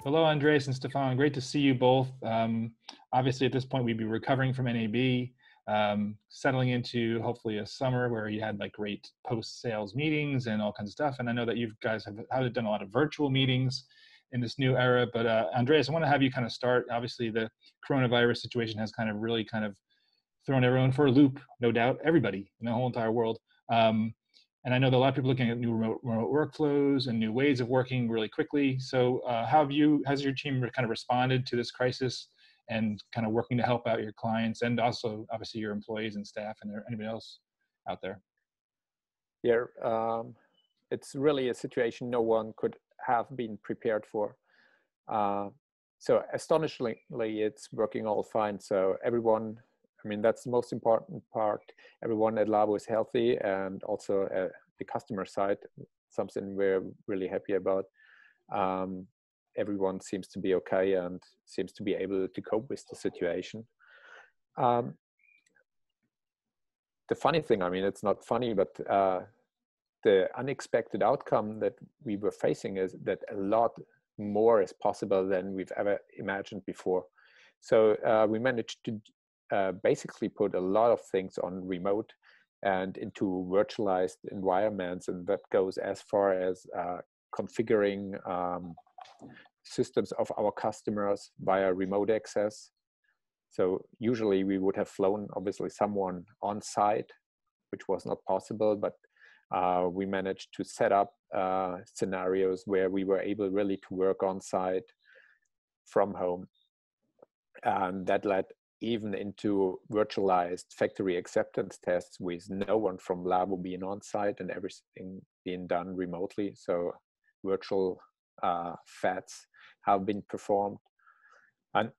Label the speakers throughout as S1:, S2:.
S1: Hello, Andreas and Stefan. Great to see you both. Obviously, at this point, we'd be recovering from NAB, settling into hopefully a summer where you had like great post-sales meetings and all kinds of stuff. And I know that you guys have done a lot of virtual meetings in this new era. But Andreas, I want to have you kind of start. Obviously, the coronavirus situation has kind of really kind of thrown everyone for a loop, no doubt, everybody in the whole entire world. And I know that a lot of people are looking at new remote workflows and new ways of working really quickly. So has your team kind of responded to this crisis and kind of working to help out your clients and also obviously your employees and staff and anybody else out there?
S2: Yeah, it's really a situation no one could have been prepared for. So astonishingly, it's working all fine. So everyone, I mean, that's the most important part. Everyone at Lawo is healthy, and also the customer side, something we're really happy about. Everyone seems to be okay and seems to be able to cope with the situation. The funny thing, I mean, it's not funny, but the unexpected outcome that we were facing is that a lot more is possible than we've ever imagined before. So we managed to basically put a lot of things on remote and into virtualized environments, and that goes as far as configuring systems of our customers via remote access. So usually we would have flown obviously someone on site, which was not possible, but we managed to set up scenarios where we were able really to work on site from home, and that led even into virtualized factory acceptance tests with no one from Lawo being on site and everything being done remotely. So virtual FATs have been performed. And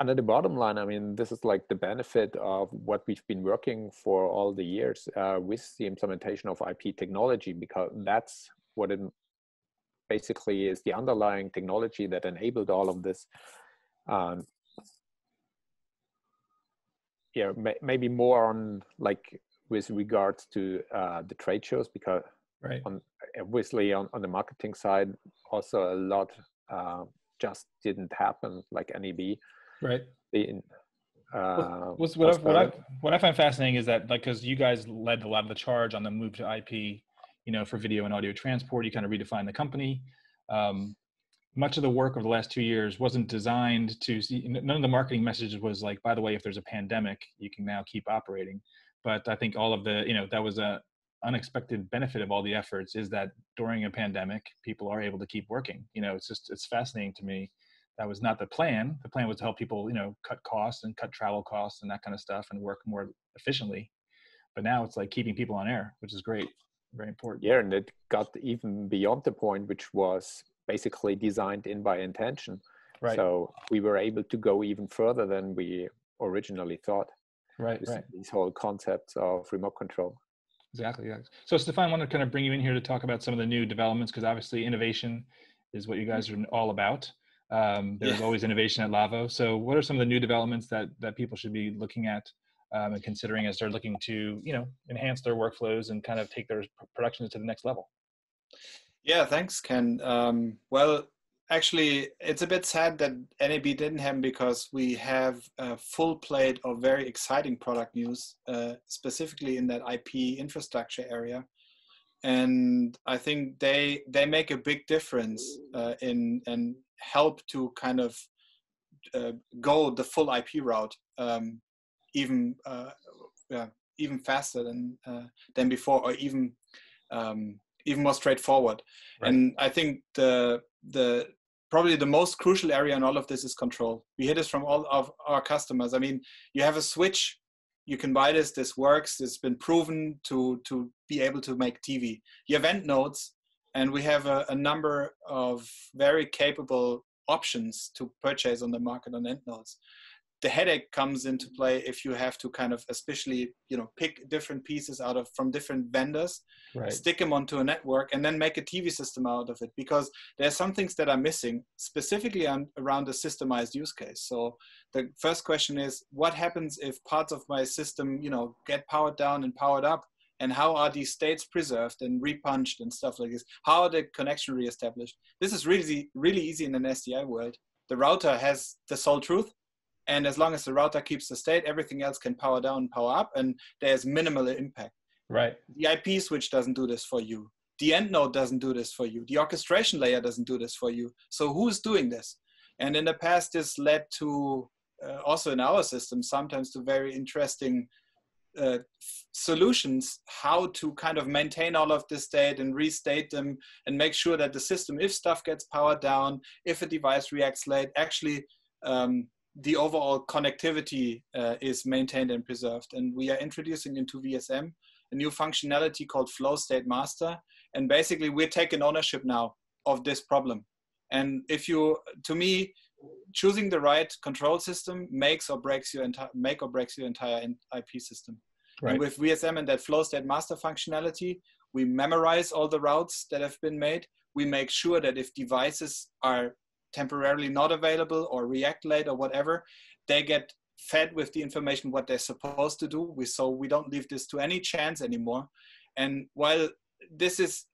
S2: under the bottom line, I mean, this is like the benefit of what we've been working for all the years with the implementation of IP technology, because that's what it basically is, the underlying technology that enabled all of this. Yeah, maybe more on like with regards to the trade shows, because
S1: right.
S2: Obviously on the marketing side, also a lot just didn't happen, like NAB.
S1: Right.
S2: What
S1: I find fascinating is that, like, because you guys led a lot of the charge on the move to IP, you know, for video and audio transport, you kind of redefined the company. Much of the work over the last 2 years wasn't designed to see, none of the marketing messages was like, by the way, if there's a pandemic, you can now keep operating. But I think all of the, you know, that was a unexpected benefit of all the efforts, is that during a pandemic, people are able to keep working. You know, it's fascinating to me. That was not the plan. The plan was to help people, you know, cut costs and cut travel costs and that kind of stuff and work more efficiently. But now it's like keeping people on air, which is great. Very important.
S2: Yeah, and it got even beyond the point, which was basically designed in by intention.
S1: Right.
S2: So we were able to go even further than we originally thought.
S1: Right.
S2: These whole concepts of remote control.
S1: Exactly. Yeah. So Stefan, I want to kind of bring you in here to talk about some of the new developments, because obviously innovation is what you guys are all about. There's always innovation at Lawo. So what are some of the new developments that people should be looking at and considering as they're looking to, you know, enhance their workflows and kind of take their productions to the next level?
S3: Yeah, thanks, Ken. Well, actually, it's a bit sad that NAB didn't happen, because we have a full plate of very exciting product news, specifically in that IP infrastructure area. And I think they make a big difference in and help to kind of go the full IP route even faster than before, or even more straightforward. Right. And I think the probably the most crucial area in all of this is control. We hear this from all of our customers. I mean, you have a switch, you can buy this works, it's been proven to be able to make TV. You have end nodes, and we have a number of very capable options to purchase on the market on end nodes. The headache comes into play if you have to kind of, especially, you know, pick different pieces from different vendors, right, stick them onto a network, and then make a TV system out of it, because there are some things that are missing, specifically around the systemized use case. So the first question is, what happens if parts of my system, you know, get powered down and powered up, and how are these states preserved and repunched and stuff like this. How are the connection reestablished? This is really, really easy in an SDI world. The router has the sole truth. And as long as the router keeps the state, everything else can power down, power up, and there's minimal impact.
S1: Right.
S3: The IP switch doesn't do this for you. The end node doesn't do this for you. The orchestration layer doesn't do this for you. So who's doing this? And in the past, this led to, also in our system, sometimes to very interesting solutions, how to kind of maintain all of this state and restate them and make sure that the system, if stuff gets powered down, if a device reacts late, actually the overall connectivity is maintained and preserved. And we are introducing into VSM a new functionality called Flow State Master. And basically we're taking ownership now of this problem. And if you, to me, choosing the right control system makes or breaks your entire IP system. Right. And with VSM and that Flow State Master functionality, we memorize all the routes that have been made. We make sure that if devices are temporarily not available or react late or whatever, they get fed with the information what they're supposed to do. So we don't leave this to any chance anymore. And while this is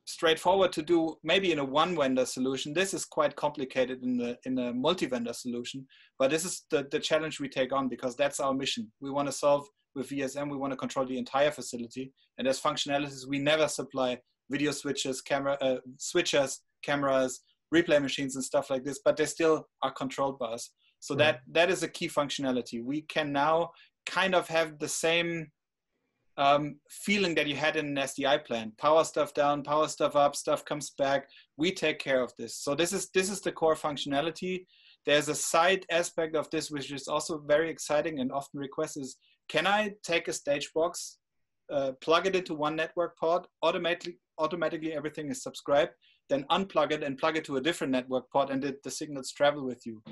S3: straightforward to do maybe in a one vendor solution, this is quite complicated in a multi-vendor solution. But this is the challenge we take on, because that's our mission. We want to solve with VSM, we want to control the entire facility. And as functionalities, we never supply video switches, switchers, cameras, replay machines and stuff like this, but they still are controlled by us. So right. that is a key functionality. We can now kind of have the same feeling that you had in an SDI plan. Power stuff down, power stuff up, stuff comes back. We take care of this. So this is the core functionality. There's a side aspect of this, which is also very exciting and often requested is, can I take a stage box, plug it into one network port, automatically everything is subscribed, then unplug it and plug it to a different network port, and the signals travel with you.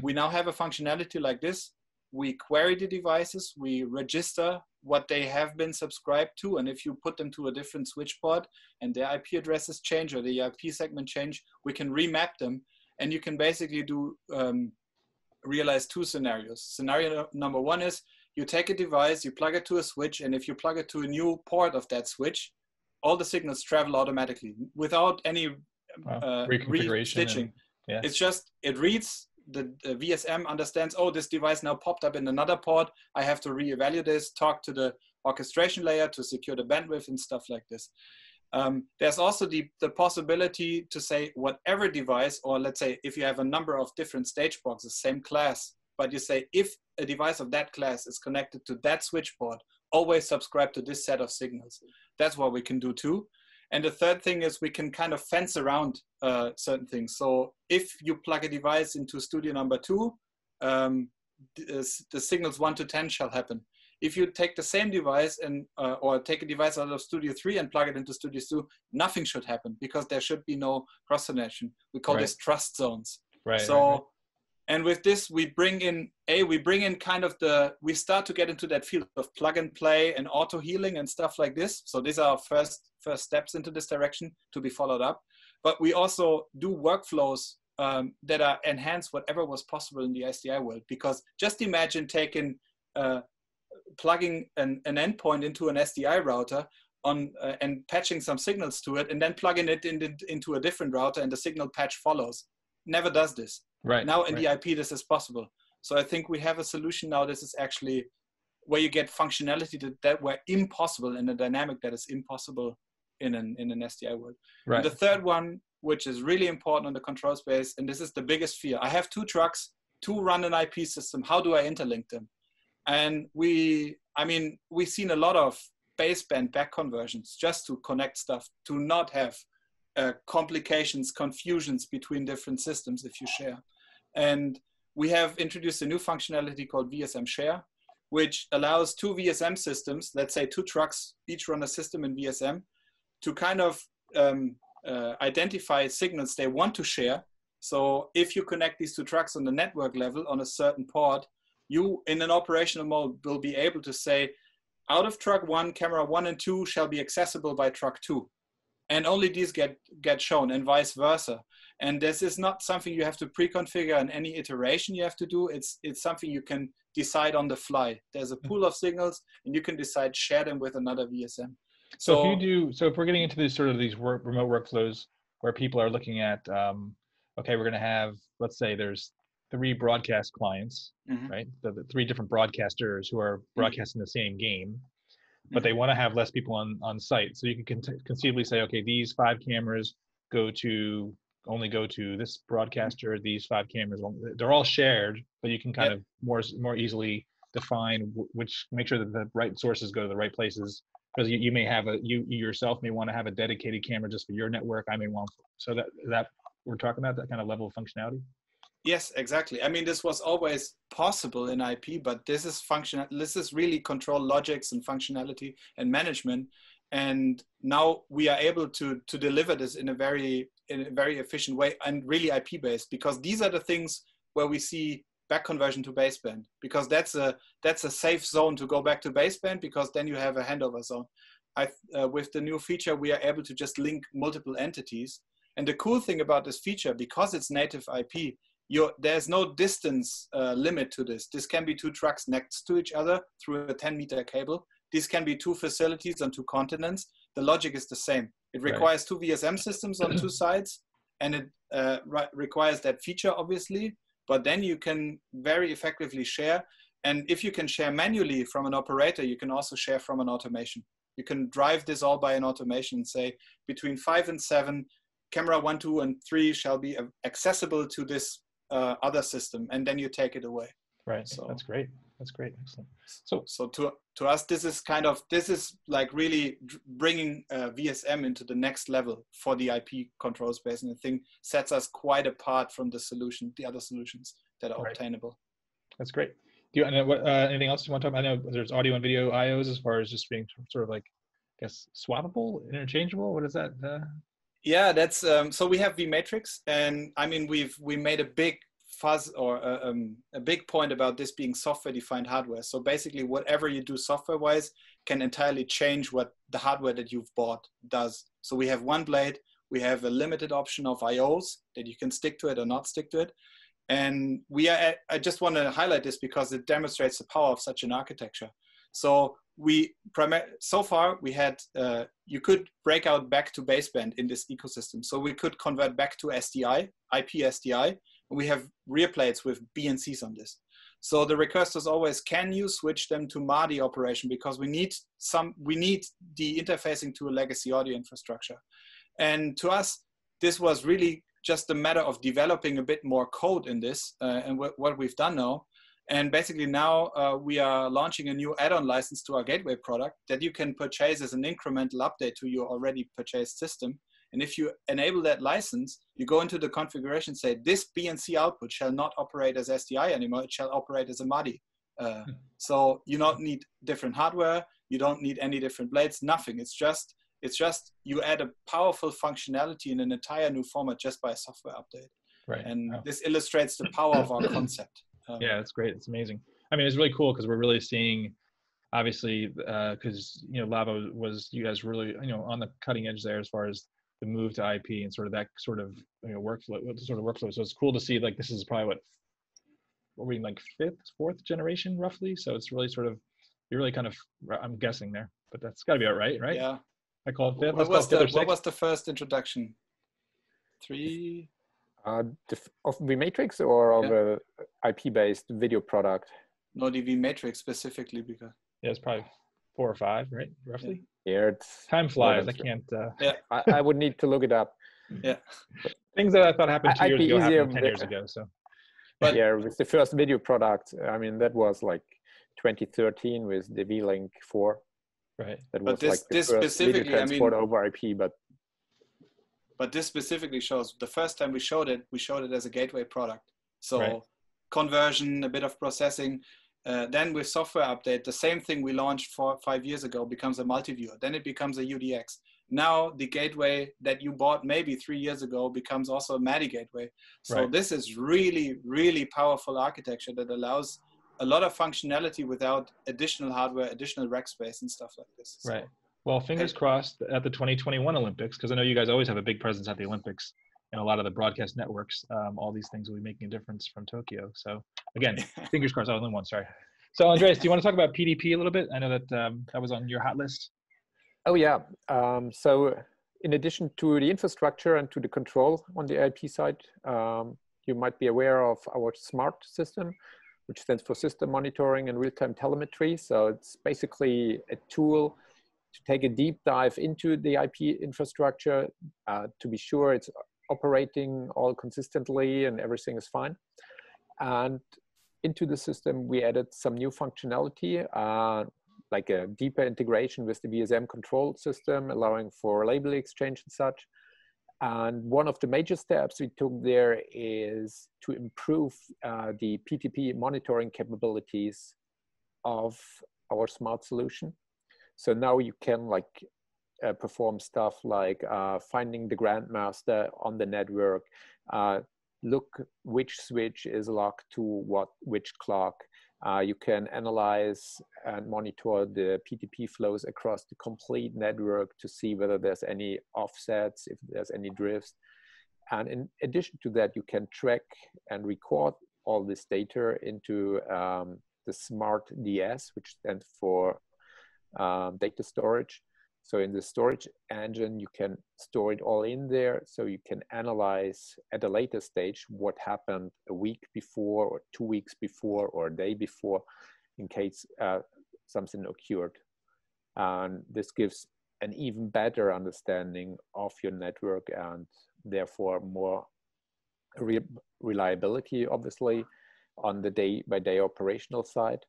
S3: We now have a functionality like this. We query the devices, we register what they have been subscribed to, and if you put them to a different switch port and their IP addresses change or the IP segment change, we can remap them, and you can basically do realize two scenarios. Scenario number one is you take a device, you plug it to a switch, and if you plug it to a new port of that switch, all the signals travel automatically without any re-stitching. Yeah. It's just, it reads, the VSM understands, oh, this device now popped up in another port. I have to reevaluate this, talk to the orchestration layer to secure the bandwidth and stuff like this. There's also the possibility to say whatever device, or let's say if you have a number of different stage boxes, same class, but you say if a device of that class is connected to that switch port, always subscribe to this set of signals. That's what we can do too. And the third thing is we can kind of fence around certain things. So if you plug a device into studio number 2, the signals 1 to 10 shall happen. If you take the same device and or take a device out of studio 3 and plug it into studio 2, nothing should happen because there should be no cross connection. We call this trust zones. Right. So, and with this, we bring in kind of we start to get into that field of plug and play and auto healing and stuff like this. So these are our first steps into this direction to be followed up. But we also do workflows that are enhance whatever was possible in the SDI world. Because just imagine plugging an endpoint into an SDI router and patching some signals to it, and then plugging it into a different router, and the signal patch follows. Never does this. Right. Now in the IP, this is possible. So I think we have a solution now. This is actually where you get functionality that were impossible in a dynamic that is impossible in an SDI world. Right. And the third one, which is really important on the control space, and this is the biggest fear. I have 2 trucks, 2 run an IP system. How do I interlink them? And we've seen a lot of baseband back conversions just to connect stuff, to not have complications, confusions between different systems if you share. And we have introduced a new functionality called VSM Share, which allows 2 VSM systems, let's say 2 trucks, each run a system in VSM, to kind of identify signals they want to share. So if you connect these 2 trucks on the network level on a certain port, you in an operational mode will be able to say, out of truck 1, camera 1 and 2 shall be accessible by truck 2. And only these get shown, and vice versa. And this is not something you have to pre-configure in any iteration you have to do. It's something you can decide on the fly. There's a pool of signals, and you can decide share them with another VSM.
S1: So if we're getting into these sort of these remote workflows where people are looking at, okay, we're going to have, let's say there's 3 broadcast clients, right? The 3 different broadcasters who are broadcasting the same game, but they want to have less people on site. So you can conceivably say, okay, these 5 cameras only go to this broadcaster. These 5 cameras, they're all shared, but you can kind of more easily define make sure that the right sources go to the right places. Because you may have you yourself may want to have a dedicated camera just for your network. I may want, so that we're talking about that kind of level of functionality.
S3: Yes, exactly. I mean, this was always possible in IP, but this is functional. This is really control logics and functionality and management. And now we are able to deliver this in a very efficient way and really IP based, because these are the things where we see back conversion to baseband, because that's a safe zone to go back to baseband, because then you have a handover zone. With the new feature, we are able to just link multiple entities. And the cool thing about this feature, because it's native IP, there's no distance limit to this. This can be 2 trucks next to each other through a 10-meter cable. This can be 2 facilities on 2 continents. The logic is the same. It requires 2 VSM systems on 2 sides, and it requires that feature, obviously. But then you can very effectively share. And if you can share manually from an operator, you can also share from an automation. You can drive this all by an automation and say between 5 and 7, camera 1, 2, and 3 shall be accessible to this other system, and then you take it away.
S1: Right. So that's great. That's great. Excellent.
S3: So to us, this is like really bringing VSM into the next level for the IP control space, and I think sets us quite apart from the other solutions that are obtainable.
S1: That's great. Do you anything else you want to talk about? I know there's audio and video IOs as far as just being sort of like, I guess, swappable, interchangeable. What is that?
S3: Yeah, that's so we have vMatrix, and I mean we made a big fuzz or a big point about this being software-defined hardware. So basically, whatever you do software-wise can entirely change what the hardware that you've bought does. So we have one blade, we have a limited option of IOs that you can stick to it or not stick to it, and I just want to highlight this because it demonstrates the power of such an architecture. So so far we had you could break out back to baseband in this ecosystem. So we could convert back to SDI, IP SDI. We have rear plates with BNCs on this. So the request was always, can you switch them to MADI operation, because we need the interfacing to a legacy audio infrastructure. And to us, this was really just a matter of developing a bit more code in this, and what we've done now. And basically now we are launching a new add-on license to our gateway product that you can purchase as an incremental update to your already purchased system. And if you enable that license, you go into the configuration, say this BNC output shall not operate as SDI anymore, it shall operate as a MADI. So you don't need different hardware, you don't need any different blades, nothing. It's just you add a powerful functionality in an entire new format just by a software update.
S1: Right.
S3: And this illustrates the power of our concept.
S1: Yeah, it's great. It's amazing. I mean, it's really cool because we're really seeing, obviously, because Lawo was, you guys really on the cutting edge there as far as the move to IP and sort of that sort of workflow. So it's cool to see, like, this is probably what we're in, like 4th generation roughly. So it's really sort of, you're really kind of, I'm guessing there, but that's got to be right?
S3: Yeah.
S1: I call it 5th.
S3: What was the first introduction? 3?
S2: Of vMatrix or of a IP-based video product?
S3: No, the vMatrix specifically, because
S1: it's probably 4 or 5, right? Roughly.
S2: Yeah, it's
S1: time flies. I can't.
S2: I would need to look it up.
S3: Yeah,
S1: things that I thought happened 2 years ago happened 10 years ago. So,
S2: but yeah, with the first video product, I mean, that was like 2013 with the V-Link 4.
S1: Right.
S2: That was
S3: this specifically,
S2: video transport over IP,
S3: But this specifically shows the first time we showed it as a gateway product. So conversion, a bit of processing. Then with software update, the same thing we launched 4 or 5 years ago becomes a multi-viewer. Then it becomes a UDX. Now the gateway that you bought maybe 3 years ago becomes also a MADI gateway. So this is really, really powerful architecture that allows a lot of functionality without additional hardware, additional rack space and stuff like this. So,
S1: well, fingers crossed at the 2021 Olympics, because I know you guys always have a big presence at the Olympics. and a lot of the broadcast networks. All these things will be making a difference from Tokyo. So again, fingers crossed. Only one, sorry. So Andreas, do you want to talk about PDP a little bit? I know that that was on your hot list.
S2: Oh yeah. So in addition to the infrastructure and to the control on the IP side, you might be aware of our SMART system, which stands for System Monitoring and Real-Time Telemetry. So it's basically a tool to take a deep dive into the IP infrastructure to be sure it's operating all consistently and everything is fine. And into the system, we added some new functionality, like a deeper integration with the VSM control system, allowing for label exchange and such. And one of the major steps we took there is to improve the PTP monitoring capabilities of our smart solution. So now you can perform stuff like finding the grandmaster on the network, look which switch is locked to which clock. You can analyze and monitor the PTP flows across the complete network to see whether there's any offsets, if there's any drifts. And in addition to that, you can track and record all this data into the Smart DS, which stands for data storage. So in the storage engine, you can store it all in there. So you can analyze at a later stage what happened a week before or 2 weeks before or a day before in case something occurred. And this gives an even better understanding of your network and therefore more reliability, obviously, on the day-by-day operational side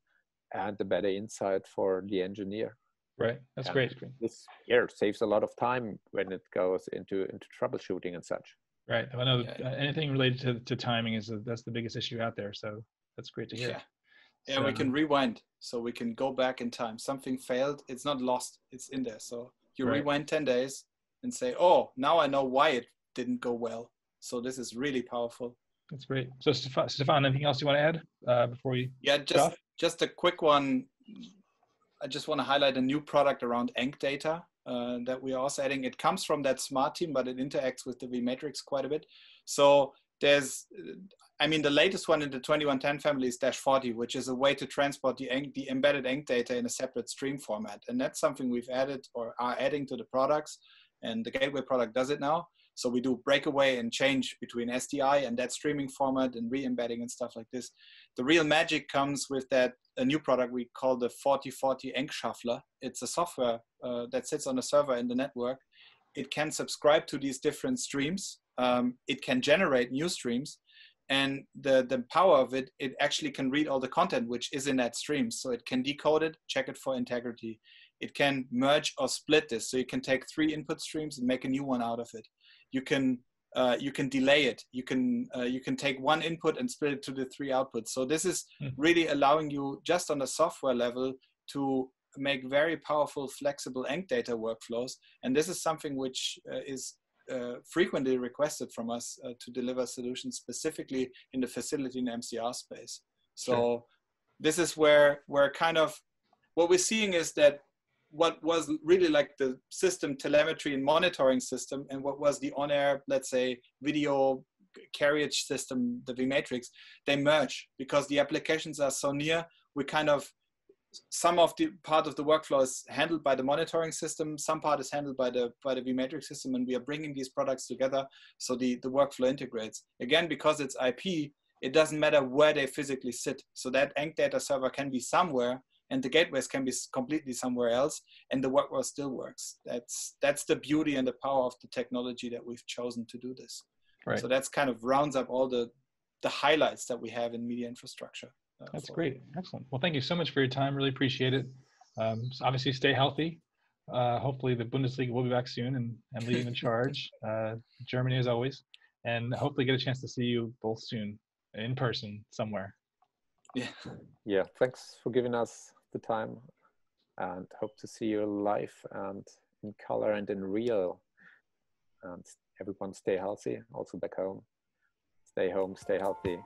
S2: and the better insight for the engineer.
S1: Right, that's great.
S2: This saves a lot of time when it goes into troubleshooting and such.
S1: Right. I know anything related to timing that's the biggest issue out there. So that's great to hear.
S3: Yeah,
S1: so,
S3: we can rewind, so we can go back in time. Something failed, it's not lost, it's in there. So you rewind 10 days and say, oh, now I know why it didn't go well. So this is really powerful.
S1: That's great. So Stephan, anything else you want to add before we?
S3: Yeah, just a quick one. I just want to highlight a new product around ENC data that we are also adding. It comes from that smart team, but it interacts with the vMatrix quite a bit. So there's, the latest one in the 2110 family is -40, which is a way to transport the embedded ENC data in a separate stream format. And that's something we've added or are adding to the products. And the Gateway product does it now. So we do breakaway and change between SDI and that streaming format and re-embedding and stuff like this. The real magic comes with a new product we call the 4040 ENC Shuffler. It's a software that sits on a server in the network. It can subscribe to these different streams. It can generate new streams. And the power of it actually can read all the content which is in that stream. So it can decode it, check it for integrity. It can merge or split this. So you can take 3 input streams and make a new one out of it. You can delay it. You can take 1 input and split it to the 3 outputs. So this is really allowing you just on the software level to make very powerful, flexible ENC data workflows. And this is something which is frequently requested from us to deliver solutions specifically in the facility and MCR space. So this is where kind of what we're seeing is that what was really like the system telemetry and monitoring system and what was the on-air, let's say, video carriage system, the vMatrix, they merge because the applications are so near. We kind of, some of the part of the workflow is handled by the monitoring system, some part is handled by the vMatrix system, and we are bringing these products together so the workflow integrates. Again, because it's IP, it doesn't matter where they physically sit. So that ENC data server can be somewhere, and the gateways can be completely somewhere else, and the workflow still works. That's the beauty and the power of the technology that we've chosen to do this. Right. So that's kind of rounds up all the highlights that we have in media infrastructure.
S1: That's great. Excellent. Well, thank you so much for your time. Really appreciate it. So obviously, stay healthy. Hopefully, the Bundesliga will be back soon and leading the charge. Germany as always, and hopefully get a chance to see you both soon in person somewhere.
S2: Yeah. Thanks for giving us the time, and hope to see you live and in color and in real. And everyone stay healthy. Also back home. Stay home. Stay healthy.